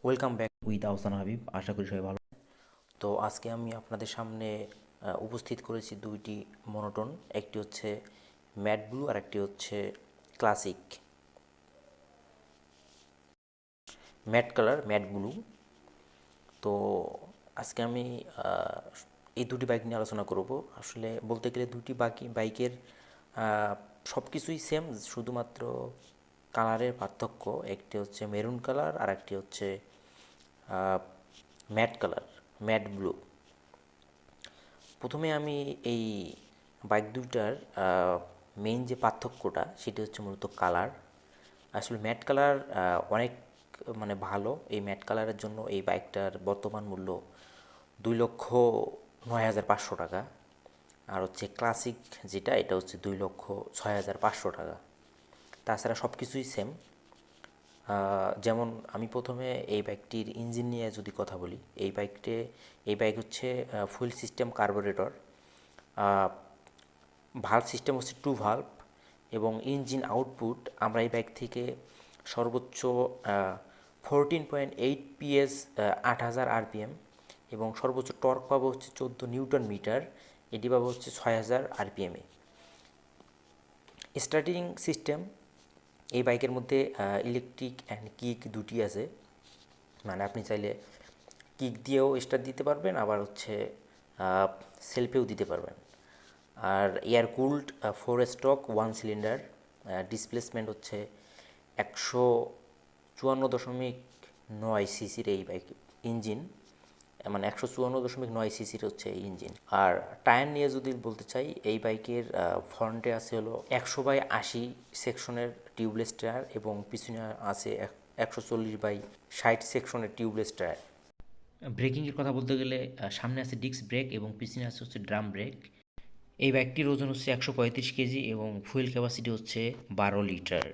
Welcome back with Ahsan Habib. আশা করি সবাই ভালো। তো আজকে আমি আপনাদের সামনে উপস্থিত করেছি দুইটি মনোটোন, একটি হচ্ছে ম্যাট ব্লু আর একটি হচ্ছে classic matte colour, matte blue. তো আজকে আমি এই দুটি বাইক নিয়ে আলোচনা করব। আসলে বলতে গেলে দুটি বাইকের সব কিছুই সেম, শুধুমাত্র কালারের পার্থক্য। একটি হচ্ছে মেরুন কালার আর একটি হচ্ছে ম্যাট কালার, ম্যাট ব্লু। প্রথমে আমি এই বাইক দুইটার মেইন যে পার্থক্যটা সেটি হচ্ছে মূলত কালার। আসলে ম্যাট কালার অনেক ভালো। এই ম্যাট কালারের জন্য এই বাইকটার বর্তমান মূল্য 2,09,500 টাকা। আর হচ্ছে ক্লাসিক যেটা, এটা হচ্ছে 2,06,500 টাকা। তাছাড়া সব কিছুই সেম। যেমন আমি প্রথমে এই বাইকটির ইঞ্জিন নিয়ে যদি কথা বলি, এই বাইক হচ্ছে fuel system carburettor. Valve system হচ্ছে 2 ভালভ, এবং ইঞ্জিন আউটপুট আমরা এই বাইক থেকে সর্বোচ্চ 14.8 PS, 8,000 RPM, এবং সর্বোচ্চ টর্ক পাবো হচ্ছে 14 নিউটন মিটার। এটি পাবো হচ্ছে 6,000 RPM-এ। স্টার্টিং সিস্টেম এই বাইকের মধ্যে ইলেকট্রিক অ্যান্ড কিক দুটি আছে। আপনি চাইলে কিক দিয়েও স্টার্ট দিতে পারবেন, আবার হচ্ছে সেলফেও দিতে পারবেন। আর air cooled 4 stroke 1 cylinder. Displacement হচ্ছে 154.9 সিসির এই বাইক ইঞ্জিন, 154.9 সিসির হচ্ছে এই ইঞ্জিন। আর টায়ার নিয়ে যদি বলতে চাই, এই বাইকের ফ্রন্টে আছে হলো 100/80 সেকশনের টিউবলেস টায়ার, এবং পিছনে আছে 140/60 সেকশনের টিউবলেস টায়ার। ব্রেকিংয়ের কথা বলতে গেলে সামনে আছে ডিস্ক ব্রেক এবং পিছনে আছে হচ্ছে ড্রাম ব্রেক। এই বাইকটির ওজন হচ্ছে 135 কেজি এবং ফুয়েল ক্যাপাসিটি হচ্ছে 12 লিটার।